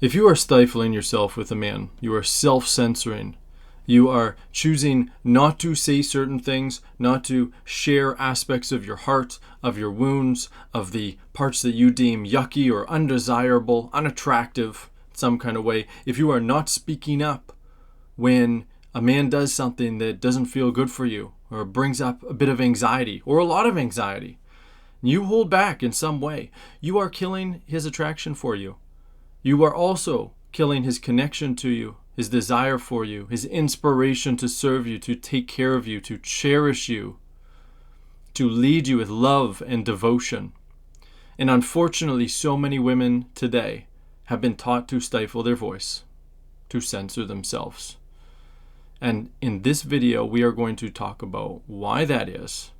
If you are stifling yourself with a man, you are self-censoring. You are choosing not to say certain things, not to share aspects of your heart, of your wounds, of the parts that you deem yucky or undesirable, unattractive, some kind of way. If you are not speaking up when a man does something that doesn't feel good for you or brings up a bit of anxiety or a lot of anxiety, you hold back in some way, you are killing his attraction for you. You are also killing his connection to you, his desire for you, his inspiration to serve you, to take care of you, to cherish you, to lead you with love and devotion. And unfortunately, so many women today have been taught to stifle their voice, to censor themselves. And in this video, we are going to talk about why that is,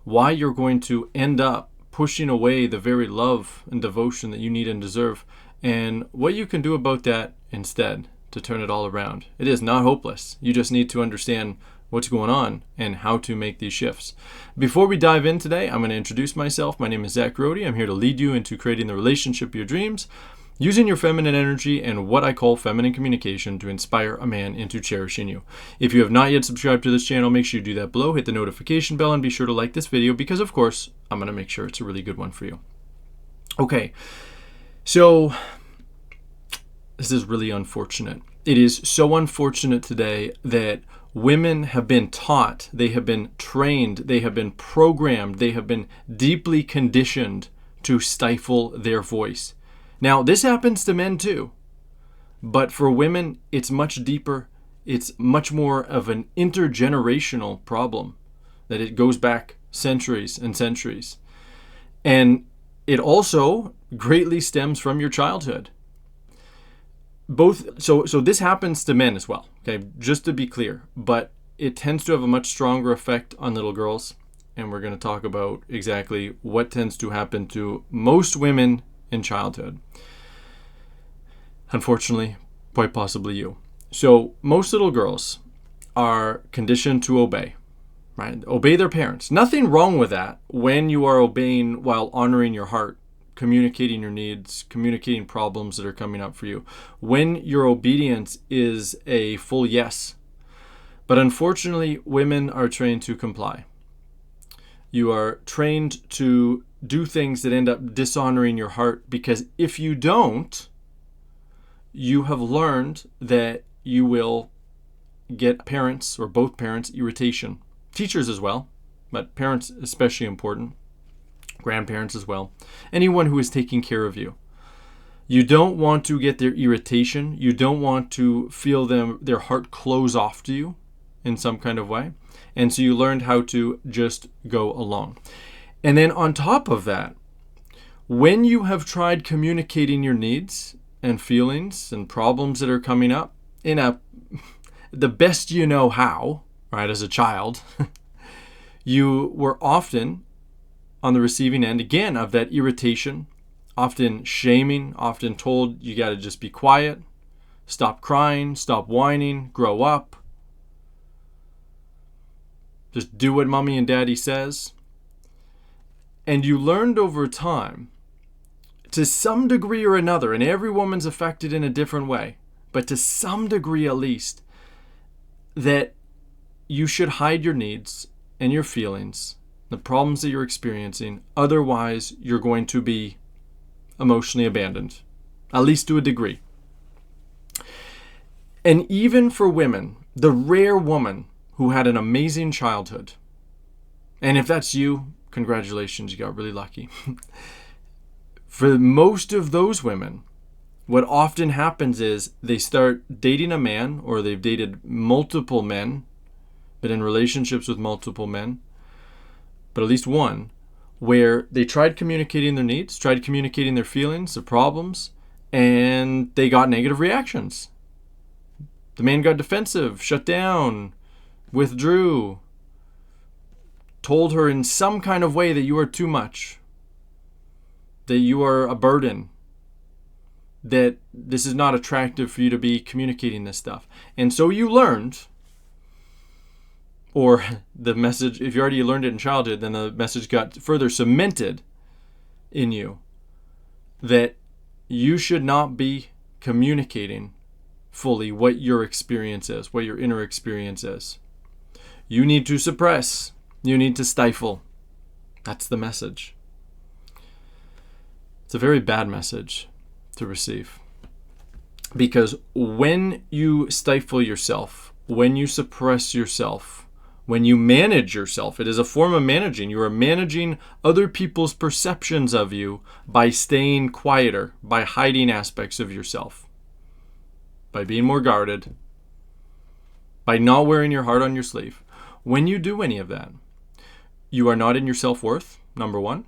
why you're going to end up pushing away the very love and devotion that you need and deserve, and what you can do about that instead to turn it all around. It is not hopeless. You just need to understand what's going on and how to make these shifts. Before we dive in today, I'm going to introduce myself. My name is Zach Rohde. I'm here to lead you into creating the relationship of your dreams, using your feminine energy and what I call feminine communication to inspire a man into cherishing you. If you have not yet subscribed to this channel, make sure you do that below. Hit the notification bell and be sure to like this video because, of course, I'm going to make sure it's a really good one for you. Okay. So this is really unfortunate. It is so unfortunate today that women have been taught, they have been trained, they have been programmed, they have been deeply conditioned to stifle their voice. Now, this happens to men too, but for women, it's much deeper. It's much more of an intergenerational problem, that it goes back centuries and centuries. And it also greatly stems from your childhood. So this happens to men as well, okay, just to be clear, but it tends to have a much stronger effect on little girls, and we're going to talk about exactly what tends to happen to most women in childhood. Unfortunately, quite possibly you. So most little girls are conditioned to obey, right? Obey their parents. Nothing wrong with that when you are obeying while honoring your heart, communicating your needs, communicating problems that are coming up for you. When your obedience is a full yes. But unfortunately, women are trained to comply. You are trained to do things that end up dishonoring your heart, because if you don't, you have learned that you will get parents or both parents irritation. Teachers as well, but parents especially important. Grandparents as well. Anyone who is taking care of you. You don't want to get their irritation. You don't want to feel their heart close off to you in some kind of way. And so you learned how to just go along. And then on top of that, when you have tried communicating your needs and feelings and problems that are coming up in the best you know how, right, as a child, you were often on the receiving end, again, of that irritation, often shaming, often told you got to just be quiet, stop crying, stop whining, grow up, just do what mommy and daddy says. And you learned over time, to some degree or another, and every woman's affected in a different way, but to some degree at least, that you should hide your needs and your feelings, the problems that you're experiencing. Otherwise, you're going to be emotionally abandoned, at least to a degree. And even for women, the rare woman who had an amazing childhood, and if that's you, congratulations, you got really lucky. For most of those women, what often happens is they start dating a man, or they've dated multiple men, been in relationships with multiple men, but at least one, where they tried communicating their needs, tried communicating their feelings, their problems, and they got negative reactions. The man got defensive, shut down, withdrew, told her in some kind of way that you are too much, that you are a burden, that this is not attractive for you to be communicating this stuff. And so you learned, or the message, if you already learned it in childhood, then the message got further cemented in you that you should not be communicating fully what your experience is, what your inner experience is. You need to suppress. You need to stifle. That's the message. It's a very bad message to receive. Because when you stifle yourself, when you suppress yourself, when you manage yourself, it is a form of managing. You are managing other people's perceptions of you by staying quieter, by hiding aspects of yourself, by being more guarded, by not wearing your heart on your sleeve. When you do any of that, you are not in your self-worth, number one.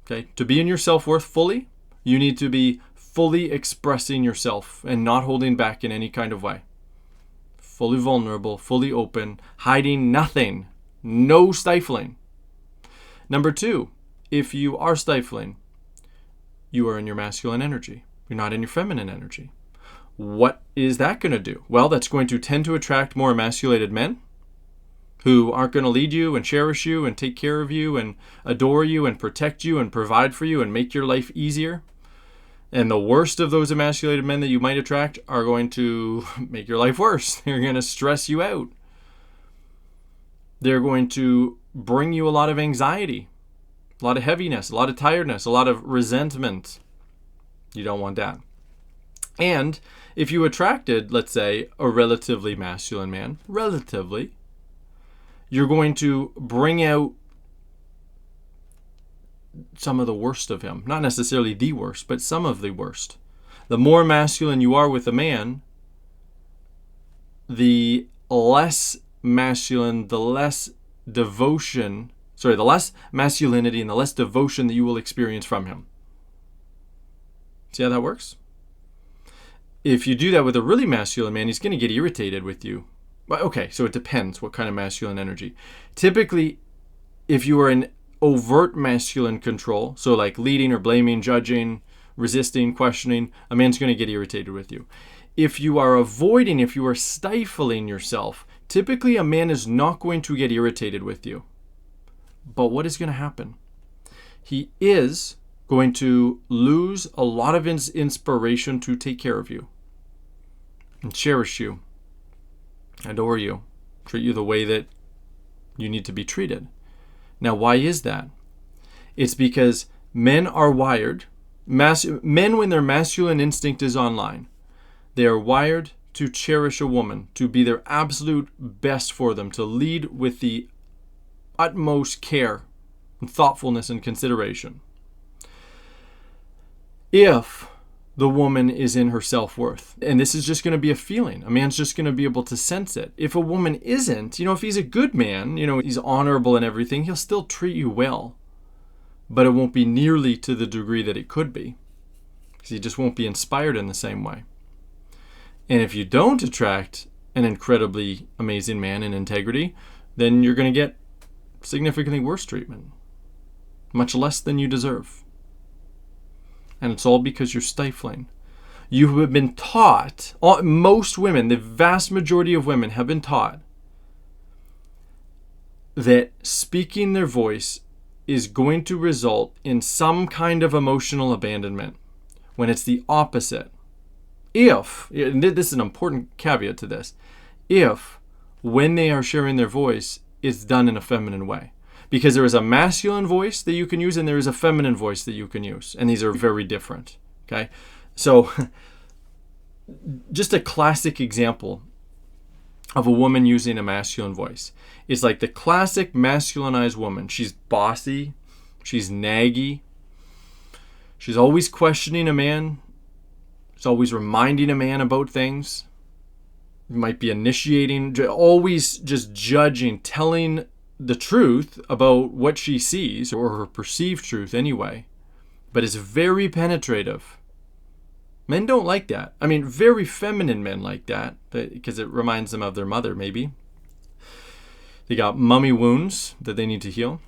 Okay? To be in your self-worth fully, you need to be fully expressing yourself and not holding back in any kind of way. Fully vulnerable, fully open, hiding nothing, no stifling. Number two, if you are stifling, you are in your masculine energy. You're not in your feminine energy. What is that going to do? Well, that's going to tend to attract more emasculated men who aren't going to lead you and cherish you and take care of you and adore you and protect you and provide for you and make your life easier. And the worst of those emasculated men that you might attract are going to make your life worse. They're going to stress you out. They're going to bring you a lot of anxiety, a lot of heaviness, a lot of tiredness, a lot of resentment. You don't want that. And if you attracted, let's say, a relatively masculine man, you're going to bring out some of the worst of him. Not necessarily the worst, but some of the worst. The more masculine you are with a man, the less masculine, the less masculinity and the less devotion that you will experience from him. See how that works? If you do that with a really masculine man, he's going to get irritated with you. Okay, so it depends what kind of masculine energy. Typically, if you are in overt masculine control, so like leading or blaming, judging, resisting, questioning, a man's going to get irritated with you. If you are avoiding, if you are stifling yourself, typically a man is not going to get irritated with you. But what is going to happen? He is going to lose a lot of his inspiration to take care of you and cherish you, adore you, treat you the way that you need to be treated. Now, why is that? It's because men are wired, men when their masculine instinct is online, they are wired to cherish a woman, to be their absolute best for them, to lead with the utmost care and thoughtfulness and consideration. If the woman is in her self-worth, and this is just going to be a feeling, a man's just going to be able to sense it. If a woman isn't, if he's a good man, he's honorable and everything, he'll still treat you well, but it won't be nearly to the degree that it could be, because he just won't be inspired in the same way. And if you don't attract an incredibly amazing man in integrity, then you're going to get significantly worse treatment, much less than you deserve. And it's all because you're stifling. You have been taught, most women, the vast majority of women have been taught that speaking their voice is going to result in some kind of emotional abandonment, when it's the opposite. And this is an important caveat to this, if when they are sharing their voice, it's done in a feminine way. Because there is a masculine voice that you can use and there is a feminine voice that you can use. And these are very different. Okay? So, just a classic example of a woman using a masculine voice. It's like the classic masculinized woman. She's bossy. She's naggy. She's always questioning a man. She's always reminding a man about things. Might be initiating, always just judging, telling the truth about what she sees, or her perceived truth anyway, but it's very penetrative. Men don't like that. I mean, very feminine men like that, because it reminds them of their mother, maybe. They got mummy wounds that they need to heal.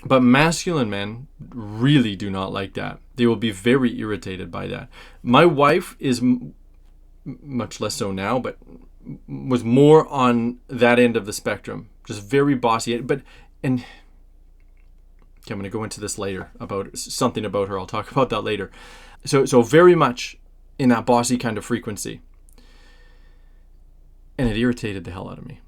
But masculine men really do not like that. They will be very irritated by that. My wife is much less so now, but was more on that end of the spectrum. Just very bossy. Okay, I'm going to go into this later about something about her. I'll talk about that later. So very much in that bossy kind of frequency. And it irritated the hell out of me.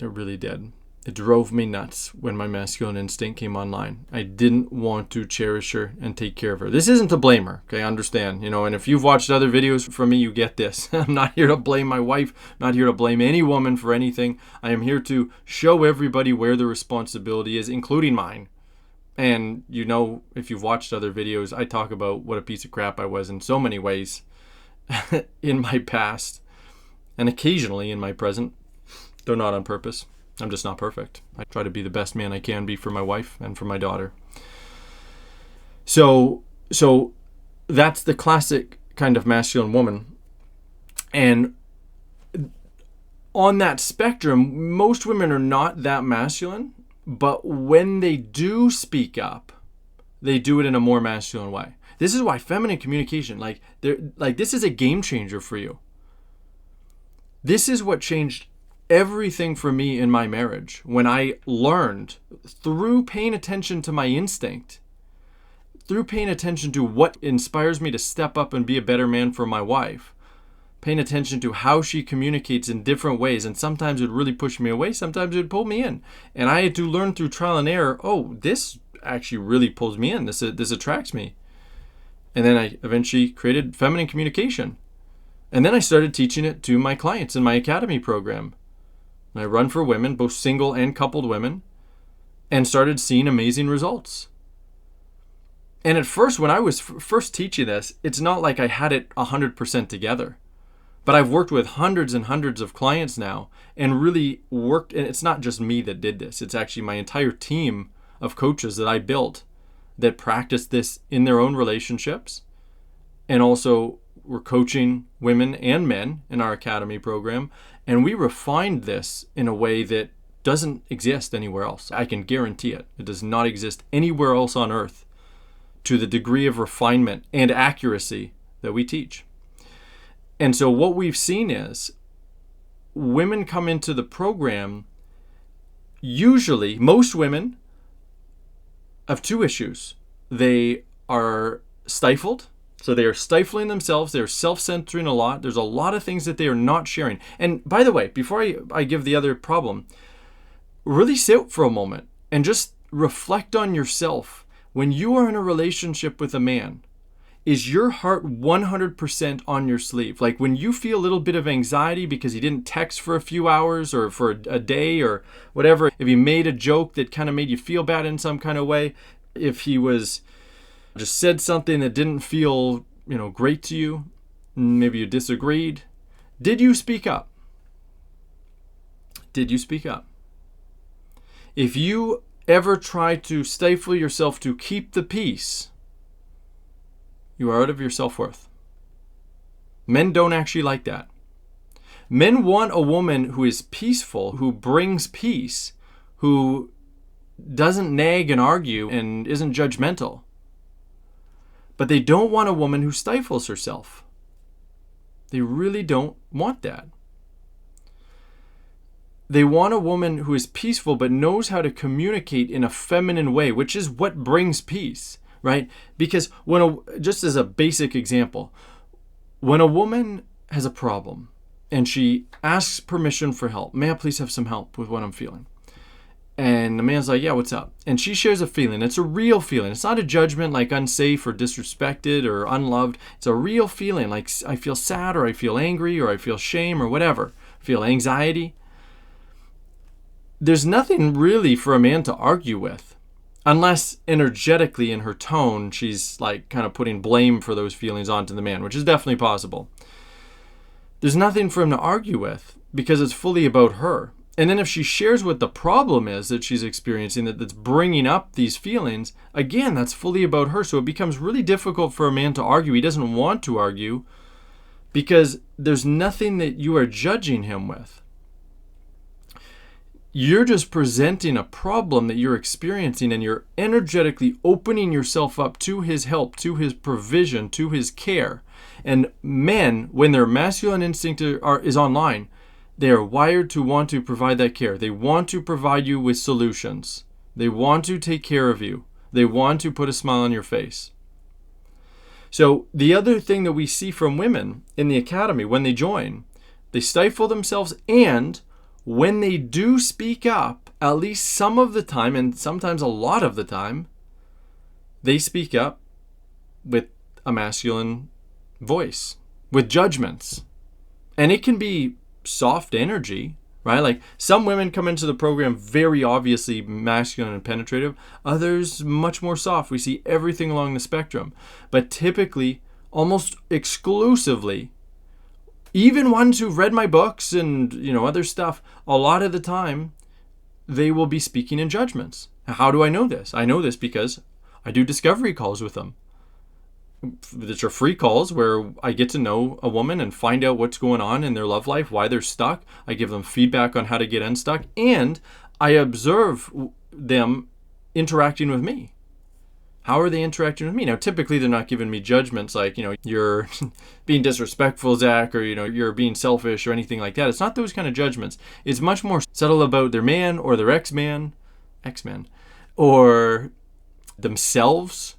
It really did. It drove me nuts when my masculine instinct came online. I didn't want to cherish her and take care of her. This isn't to blame her, okay? I understand, and if you've watched other videos from me, you get this. I'm not here to blame my wife, not here to blame any woman for anything. I am here to show everybody where the responsibility is, including mine. And if you've watched other videos, I talk about what a piece of crap I was in so many ways in my past and occasionally in my present, though not on purpose. I'm just not perfect. I try to be the best man I can be for my wife and for my daughter. So that's the classic kind of masculine woman. And on that spectrum, most women are not that masculine, but when they do speak up, they do it in a more masculine way. This is why feminine communication, this is a game changer for you. This is what changed everything for me in my marriage when I learned through paying attention to my instinct, through paying attention to what inspires me to step up and be a better man for my wife, paying attention to how she communicates in different ways. And sometimes it would really push me away. Sometimes it would pull me in. And I had to learn through trial and error, this actually really pulls me in. This attracts me. And then I eventually created feminine communication. And then I started teaching it to my clients in my academy program. I run for women, both single and coupled women, and started seeing amazing results. And at first, when I was first teaching this, it's not like I had it 100% together. But I've worked with hundreds and hundreds of clients now and really worked, and it's not just me that did this. It's actually my entire team of coaches that I built that practiced this in their own relationships, and also we're coaching women and men in our academy program. And we refined this in a way that doesn't exist anywhere else. I can guarantee it. It does not exist anywhere else on earth to the degree of refinement and accuracy that we teach. And so what we've seen is women come into the program, usually, most women have two issues. They are stifled. So they are stifling themselves. They're self-centering a lot. There's a lot of things that they are not sharing. And by the way, before I give the other problem, really sit for a moment and just reflect on yourself. When you are in a relationship with a man, is your heart 100% on your sleeve? Like when you feel a little bit of anxiety because he didn't text for a few hours or for a day or whatever, if he made a joke that kind of made you feel bad in some kind of way, if he was just said something that didn't feel, great to you, maybe you disagreed, did you speak up? Did you speak up? If you ever try to stifle yourself to keep the peace, you are out of your self-worth. Men don't actually like that. Men want a woman who is peaceful, who brings peace, who doesn't nag and argue and isn't judgmental. But they don't want a woman who stifles herself. They really don't want that. They want a woman who is peaceful but knows how to communicate in a feminine way, which is what brings peace, right? Because just as a basic example, when a woman has a problem and she asks permission for help, may I please have some help with what I'm feeling? And the man's like, yeah, what's up? And she shares a feeling. It's a real feeling. It's not a judgment like unsafe or disrespected or unloved. It's a real feeling like I feel sad or I feel angry or I feel shame or whatever. I feel anxiety. There's nothing really for a man to argue with, unless energetically in her tone, she's like kind of putting blame for those feelings onto the man, which is definitely possible. There's nothing for him to argue with because it's fully about her. And then if she shares what the problem is that she's experiencing, that's bringing up these feelings, again, that's fully about her. So it becomes really difficult for a man to argue. He doesn't want to argue because there's nothing that you are judging him with. You're just presenting a problem that you're experiencing, and you're energetically opening yourself up to his help, to his provision, to his care. And men, when their masculine instinct is online, they are wired to want to provide that care. They want to provide you with solutions. They want to take care of you. They want to put a smile on your face. So the other thing that we see from women in the academy when they join, they stifle themselves, and when they do speak up, at least some of the time, and sometimes a lot of the time, they speak up with a masculine voice, with judgments. And it can be soft energy, right? Like some women come into the program very obviously masculine and penetrative, others much more soft. We see everything along the spectrum. But typically, almost exclusively, even ones who've read my books and, other stuff, a lot of the time, they will be speaking in judgments. How do I know this? I know this because I do discovery calls with them. Which are free calls where I get to know a woman and find out what's going on in their love life, why they're stuck. I give them feedback on how to get unstuck, and I observe them interacting with me. How are they interacting with me? Now, typically they're not giving me judgments like, you're being disrespectful, Zach, or, you're being selfish or anything like that. It's not those kind of judgments. It's much more subtle about their man or their ex-man, or themselves,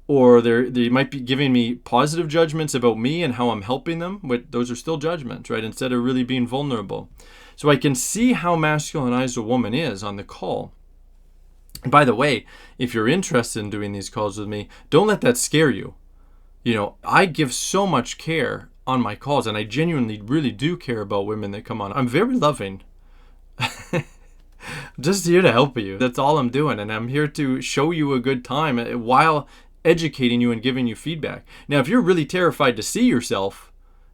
or they might be giving me positive judgments about me and how I'm helping them. But those are still judgments, right? Instead of really being vulnerable. So I can see how masculinized a woman is on the call. And by the way, if you're interested in doing these calls with me, don't let that scare you. I give so much care on my calls, and I genuinely really do care about women that come on. I'm very loving. I'm just here to help you. That's all I'm doing. And I'm here to show you a good time while educating you and giving you feedback. Now, if you're really terrified to see yourself,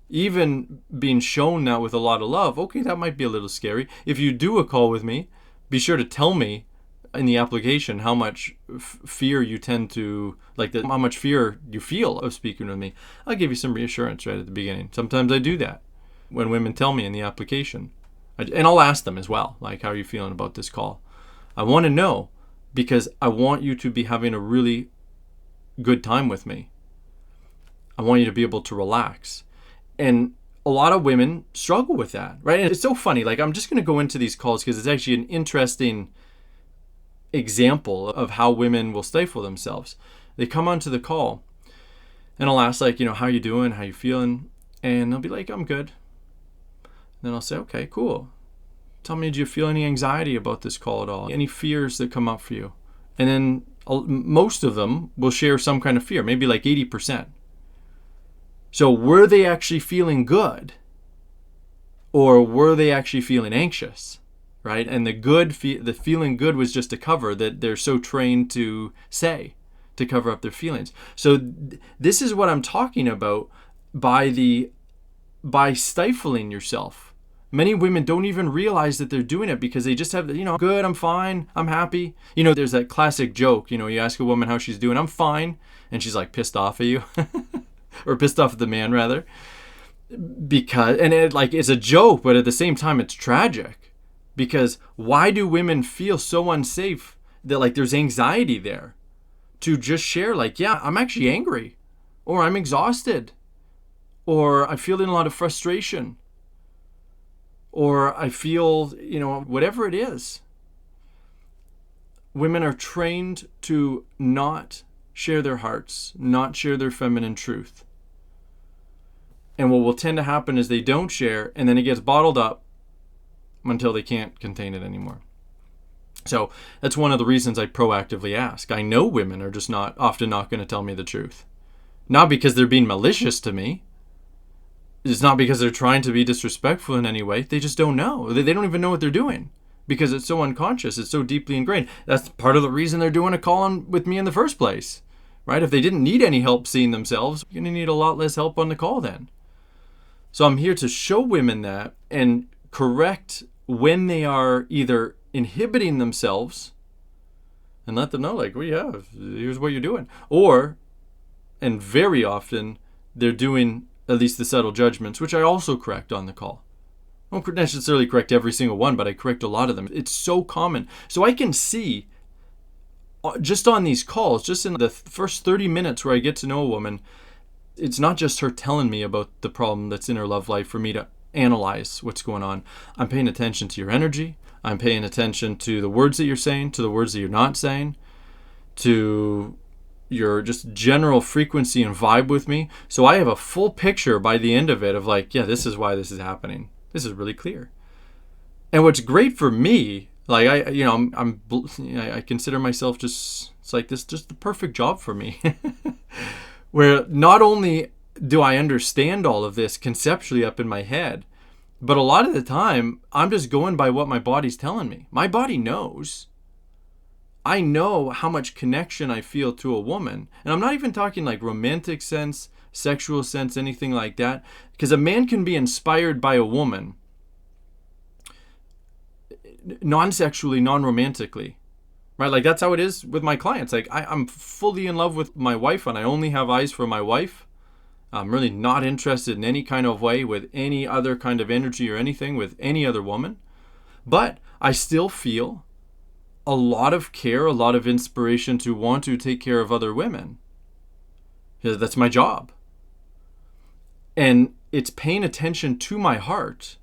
even being shown that with a lot of love, okay, that might be a little scary. If you do a call with me, be sure to tell me in the application how much fear you tend to, how much fear you feel of speaking with me. I'll give you some reassurance right at the beginning. Sometimes I do that when women tell me in the application. And I'll ask them as well, like, how are you feeling about this call? I want to know because I want you to be having a really good time with me. I want you to be able to relax. And a lot of women struggle with that, right? And it's so funny. I'm just going to go into these calls because it's actually an interesting example of how women will stifle themselves. They come onto the call and I'll ask how you doing? How you feeling? And they'll be like, I'm good. Then I'll say, okay, cool. Tell me, do you feel any anxiety about this call at all? Any fears that come up for you? And then most of them will share some kind of fear, maybe 80%. So were they actually feeling good? Or were they actually feeling anxious? Right? And the feeling good was just a cover that they're so trained to say, to cover up their feelings. So this is what I'm talking about by stifling yourself. Many women don't even realize that they're doing it because they just have, good, I'm fine, I'm happy. There's that classic joke, you ask a woman how she's doing, I'm fine. And she's pissed off at you or pissed off at the man rather. It's a joke, but at the same time, it's tragic. Because why do women feel so unsafe that there's anxiety there to just share yeah, I'm actually angry, or I'm exhausted, or I'm feeling a lot of frustration, or I feel, whatever it is. Women are trained to not share their hearts, not share their feminine truth. And what will tend to happen is they don't share, and then it gets bottled up until they can't contain it anymore. So that's one of the reasons I proactively ask. I know women are just often not going to tell me the truth. Not because they're being malicious to me. It's not because they're trying to be disrespectful in any way. They just don't know. They don't even know what they're doing because it's so unconscious. It's so deeply ingrained. That's part of the reason they're doing a call on with me in the first place, right? If they didn't need any help seeing themselves, you're going to need a lot less help on the call then. So I'm here to show women that and correct when they are either inhibiting themselves and let them know here's what you're doing. And very often they're doing at least the subtle judgments, which I also correct on the call. I don't necessarily correct every single one, but I correct a lot of them. It's so common. So I can see just on these calls, just in the first 30 minutes where I get to know a woman, it's not just her telling me about the problem that's in her love life for me to analyze what's going on. I'm paying attention to your energy. I'm paying attention to the words that you're saying, to the words that you're not saying, to your just general frequency and vibe with me. So I have a full picture by the end of it of like, yeah, this is why this is happening. This is really clear. And what's great for me, like I consider myself just, it's like this, just the perfect job for me. Where not only do I understand all of this conceptually up in my head, but a lot of the time I'm just going by what my body's telling me. My body knows. I know how much connection I feel to a woman. And I'm not even talking like romantic sense, sexual sense, anything like that. Because a man can be inspired by a woman non-sexually, non-romantically. Right? Like that's how it is with my clients. Like I'm fully in love with my wife and I only have eyes for my wife. I'm really not interested in any kind of way with any other kind of energy or anything with any other woman. But I still feel a lot of care, a lot of inspiration to want to take care of other women. That's my job. And it's paying attention to my heart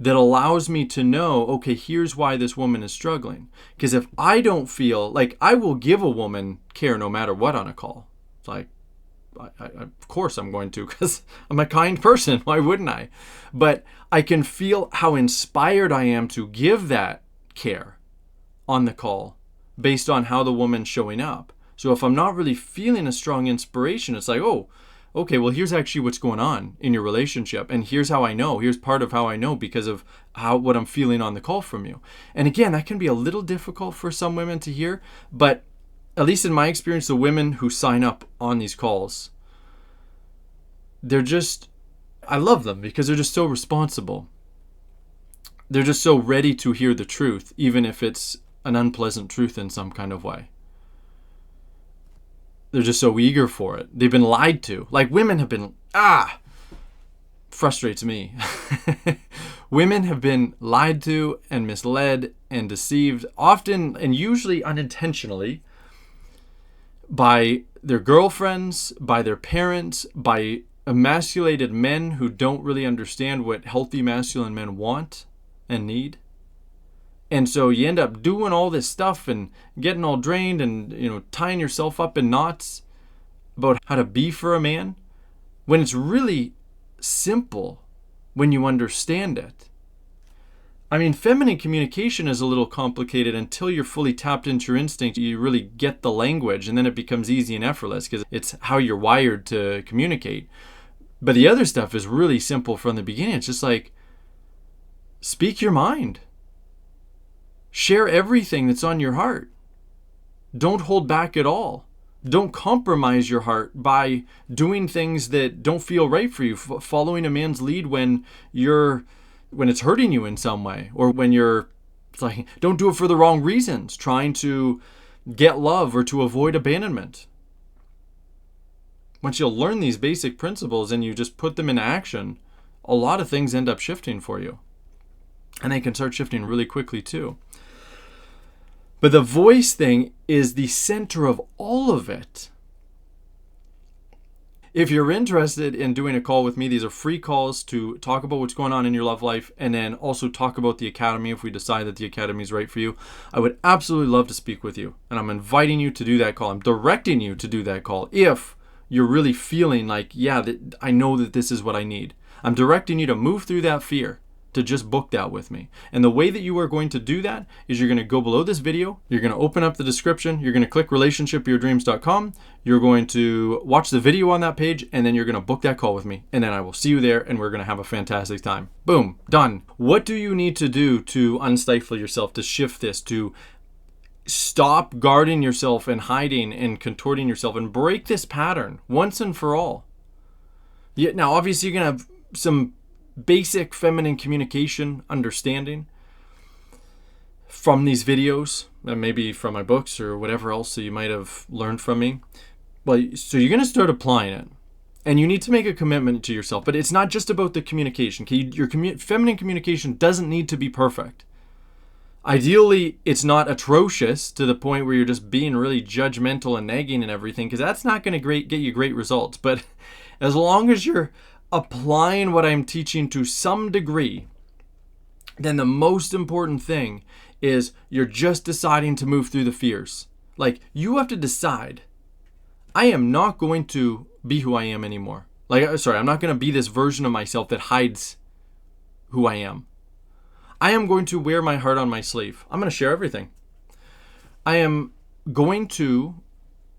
that allows me to know, okay, here's why this woman is struggling. Because if I don't feel like I will give a woman care no matter what on a call. It's like, of course I'm going to, because I'm a kind person. Why wouldn't I? But I can feel how inspired I am to give that care on the call based on how the woman's showing up. So if I'm not really feeling a strong inspiration, it's like, oh, okay, well, here's actually what's going on in your relationship. And here's how I know. Here's part of how I know because of what I'm feeling on the call from you. And again, that can be a little difficult for some women to hear, but at least in my experience, the women who sign up on these calls, I love them because they're just so responsible. They're just so ready to hear the truth, even if it's an unpleasant truth in some kind of way. They're just so eager for it. They've been lied to. Like women have been, frustrates me. Women have been lied to and misled and deceived, often and usually unintentionally, by their girlfriends, by their parents, by emasculated men who don't really understand what healthy masculine men want and need. And so you end up doing all this stuff and getting all drained and, tying yourself up in knots about how to be for a man when it's really simple when you understand it. I mean, feminine communication is a little complicated until you're fully tapped into your instinct. You really get the language and then it becomes easy and effortless because it's how you're wired to communicate. But the other stuff is really simple from the beginning. It's just like, speak your mind. Share everything that's on your heart. Don't hold back at all. Don't compromise your heart by doing things that don't feel right for you. Following a man's lead when it's hurting you in some way, or when it's like, don't do it for the wrong reasons, trying to get love or to avoid abandonment. Once you'll learn these basic principles and you just put them into action, a lot of things end up shifting for you. And they can start shifting really quickly too. But the voice thing is the center of all of it. If you're interested in doing a call with me, these are free calls to talk about what's going on in your love life and then also talk about the Academy if we decide that the Academy is right for you. I would absolutely love to speak with you. And I'm inviting you to do that call. I'm directing you to do that call if you're really feeling like, I know that this is what I need. I'm directing you to move through that fear, to just book that with me. And the way that you are going to do that is you're going to go below this video, you're going to open up the description, you're going to click relationshipyourdreams.com, you're going to watch the video on that page, and then you're going to book that call with me. And then I will see you there and we're going to have a fantastic time. Boom, done. What do you need to do to unstifle yourself, to shift this, to stop guarding yourself and hiding and contorting yourself and break this pattern once and for all? Now, obviously you're going to have some basic feminine communication understanding from these videos and maybe from my books or whatever else that you might have learned from me. Well, so you're going to start applying it and you need to make a commitment to yourself, but it's not just about the communication. Okay? Your feminine communication doesn't need to be perfect. Ideally, it's not atrocious to the point where you're just being really judgmental and nagging and everything, because that's not going to get you great results. But as long as you're applying what I'm teaching to some degree, then the most important thing is you're just deciding to move through the fears. Like, you have to decide, I am not going to be who I am anymore. I'm not going to be this version of myself that hides who I am. I am going to wear my heart on my sleeve. I'm going to share everything. I am going to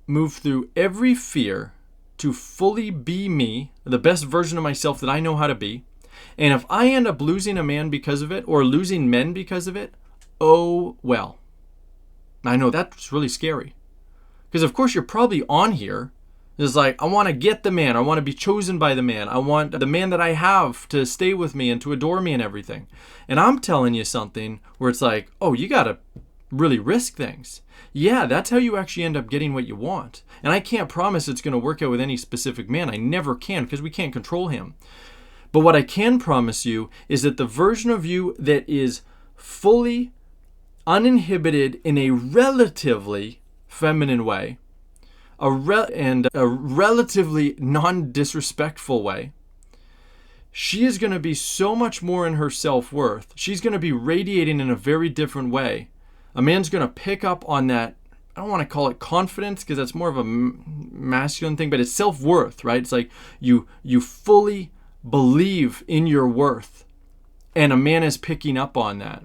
move through every fear to fully be me, the best version of myself that I know how to be. And if I end up losing a man because of it, or losing men because of it, oh well. I know that's really scary. Because of course you're probably on here. It's like, I want to get the man. I want to be chosen by the man. I want the man that I have to stay with me and to adore me and everything. And I'm telling you something where it's like, oh, you got to really risk things. Yeah, that's how you actually end up getting what you want. And I can't promise it's going to work out with any specific man. I never can, because we can't control him. But what I can promise you is that the version of you that is fully uninhibited in a relatively feminine way, and a relatively non-disrespectful way, she is going to be so much more in her self-worth. She's going to be radiating in a very different way. A man's going to pick up on that. I don't want to call it confidence, because that's more of a masculine thing, but it's self-worth, right? It's like you fully believe in your worth, and a man is picking up on that.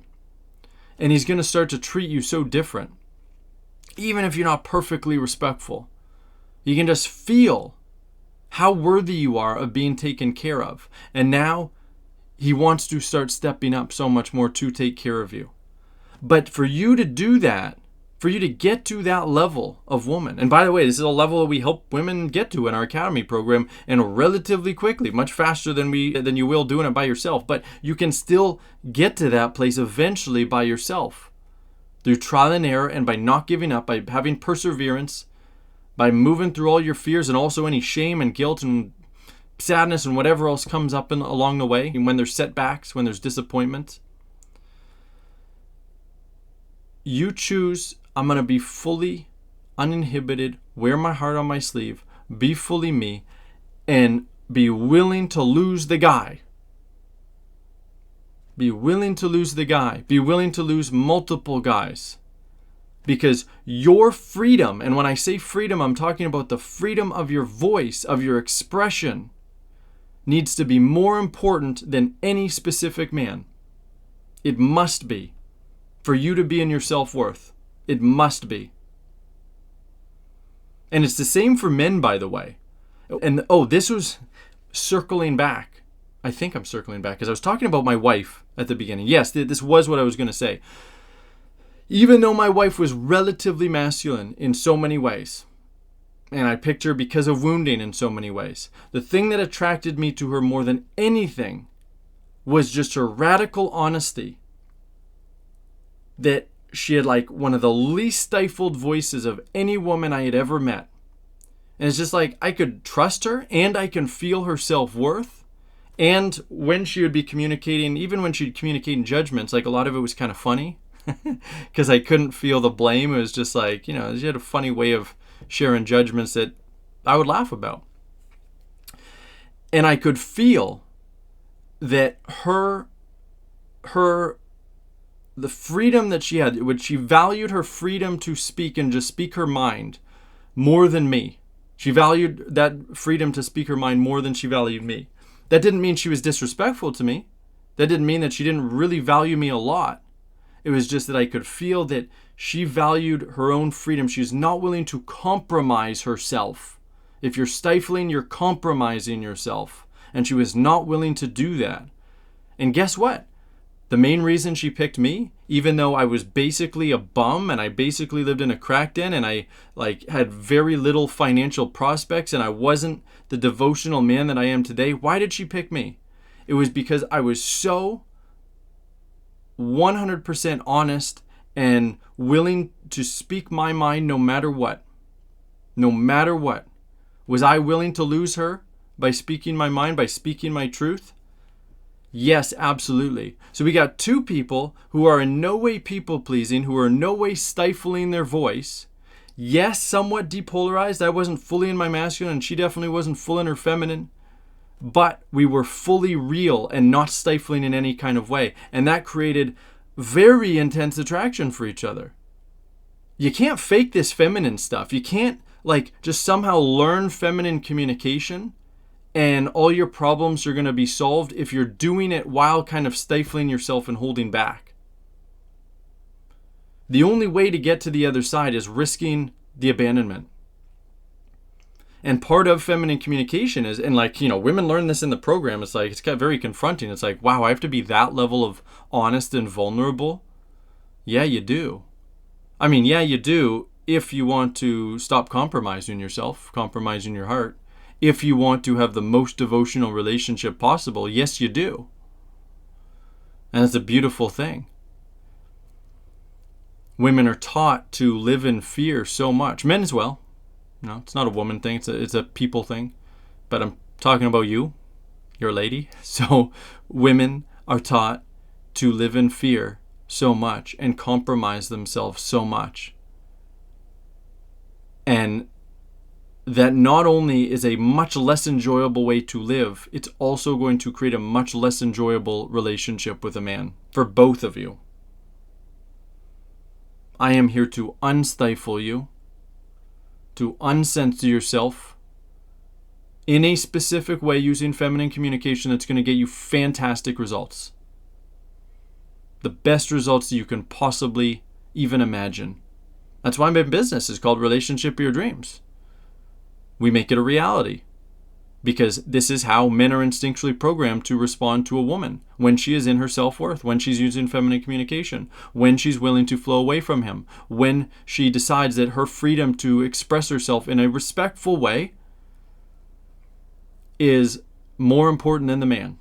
And he's going to start to treat you so different. Even if you're not perfectly respectful, you can just feel how worthy you are of being taken care of. And now he wants to start stepping up so much more to take care of you. But for you to do that, for you to get to that level of woman, and by the way, this is a level that we help women get to in our academy program, and relatively quickly, much faster than you will doing it by yourself. But you can still get to that place eventually by yourself, through trial and error, and by not giving up, by having perseverance, by moving through all your fears and also any shame and guilt and sadness and whatever else comes up along the way, and when there's setbacks, when there's disappointment. You choose, I'm going to be fully uninhibited, wear my heart on my sleeve, be fully me, and be willing to lose the guy. Be willing to lose the guy. Be willing to lose multiple guys. Because your freedom, and when I say freedom, I'm talking about the freedom of your voice, of your expression, needs to be more important than any specific man. It must be. For you to be in your self-worth. It must be. And it's the same for men, by the way. And this was circling back. I think I'm circling back because I was talking about my wife at the beginning. Yes, this was what I was going to say. Even though my wife was relatively masculine in so many ways, and I picked her because of wounding in so many ways, the thing that attracted me to her more than anything was just her radical honesty. That she had like one of the least stifled voices of any woman I had ever met. And it's just like, I could trust her, and I can feel her self-worth. And when she would be communicating, even when she'd communicate in judgments, like a lot of it was kind of funny because I couldn't feel the blame. It was just like, she had a funny way of sharing judgments that I would laugh about. And I could feel that the freedom that she had, which she valued her freedom to speak and just speak her mind more than me. She valued that freedom to speak her mind more than she valued me. That didn't mean she was disrespectful to me. That didn't mean that she didn't really value me a lot. It was just that I could feel that she valued her own freedom. She's not willing to compromise herself. If you're stifling, you're compromising yourself. And she was not willing to do that. And guess what? The main reason she picked me, even though I was basically a bum and I basically lived in a crack den and I had very little financial prospects and I wasn't the devotional man that I am today, why did she pick me? It was because I was so 100% honest and willing to speak my mind no matter what. No matter what. Was I willing to lose her by speaking my mind, by speaking my truth? Yes, absolutely. So we got two people who are in no way people-pleasing, who are in no way stifling their voice. Yes, somewhat depolarized. I wasn't fully in my masculine, and she definitely wasn't full in her feminine. But we were fully real and not stifling in any kind of way. And that created very intense attraction for each other. You can't fake this feminine stuff. You can't like just somehow learn feminine communication and all your problems are going to be solved if you're doing it while kind of stifling yourself and holding back. The only way to get to the other side is risking the abandonment. And part of feminine communication is, and like, women learn this in the program. It's like, it's got very confronting. It's like, wow, I have to be that level of honest and vulnerable. Yeah, you do. I mean, yeah, you do if you want to stop compromising yourself, compromising your heart. If you want to have the most devotional relationship possible, yes, you do. And it's a beautiful thing. Women are taught to live in fear so much. Men as well. No, it's not a woman thing. It's a people thing. But I'm talking about you. You're a lady. So women are taught to live in fear so much and compromise themselves so much. And that not only is a much less enjoyable way to live, it's also going to create a much less enjoyable relationship with a man for both of you. I am here to unstifle you, to uncensor yourself in a specific way using feminine communication that's going to get you fantastic results. The best results that you can possibly even imagine. That's why my business is called Relationship of Your Dreams. We make it a reality because this is how men are instinctually programmed to respond to a woman when she is in her self-worth, when she's using feminine communication, when she's willing to flow away from him, when she decides that her freedom to express herself in a respectful way is more important than the man.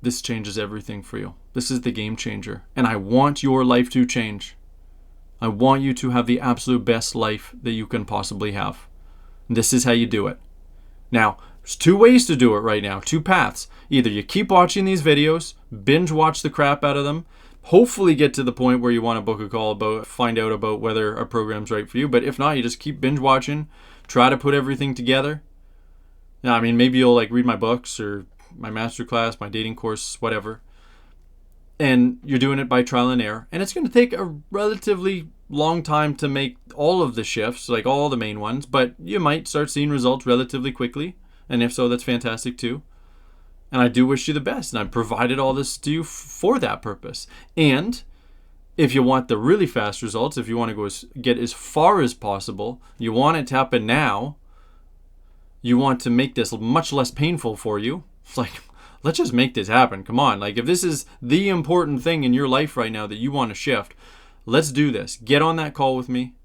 This changes everything for you. This is the game changer. And I want your life to change. I want you to have the absolute best life that you can possibly have. This is how you do it. Now, there's two ways to do it right now, two paths. Either you keep watching these videos, binge watch the crap out of them, hopefully get to the point where you want to book a call, find out about whether a program's right for you. But if not, you just keep binge watching, try to put everything together. Now, I mean, maybe you'll like read my books or my Masterclass, my dating course, whatever. And you're doing it by trial and error. And it's going to take a relatively long time to make all of the shifts, like all the main ones, but you might start seeing results relatively quickly. And if so, that's fantastic too. And I do wish you the best. And I've provided all this to you for that purpose. And if you want the really fast results, if you want to get as far as possible, you want it to happen now, you want to make this much less painful for you. It's like, let's just make this happen. Come on. Like if this is the important thing in your life right now that you want to shift, let's do this. Get on that call with me.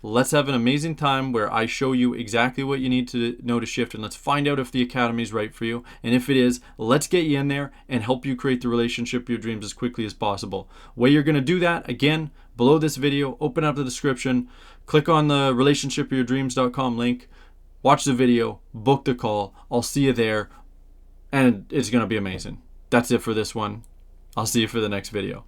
Let's have an amazing time where I show you exactly what you need to know to shift, and let's find out if the academy is right for you. And if it is, let's get you in there and help you create the relationship of your dreams as quickly as possible. Way you're going to do that, again, below this video, open up the description, click on the relationshipofyourdreams.com link, watch the video, book the call. I'll see you there, and it's going to be amazing. That's it for this one. I'll see you for the next video.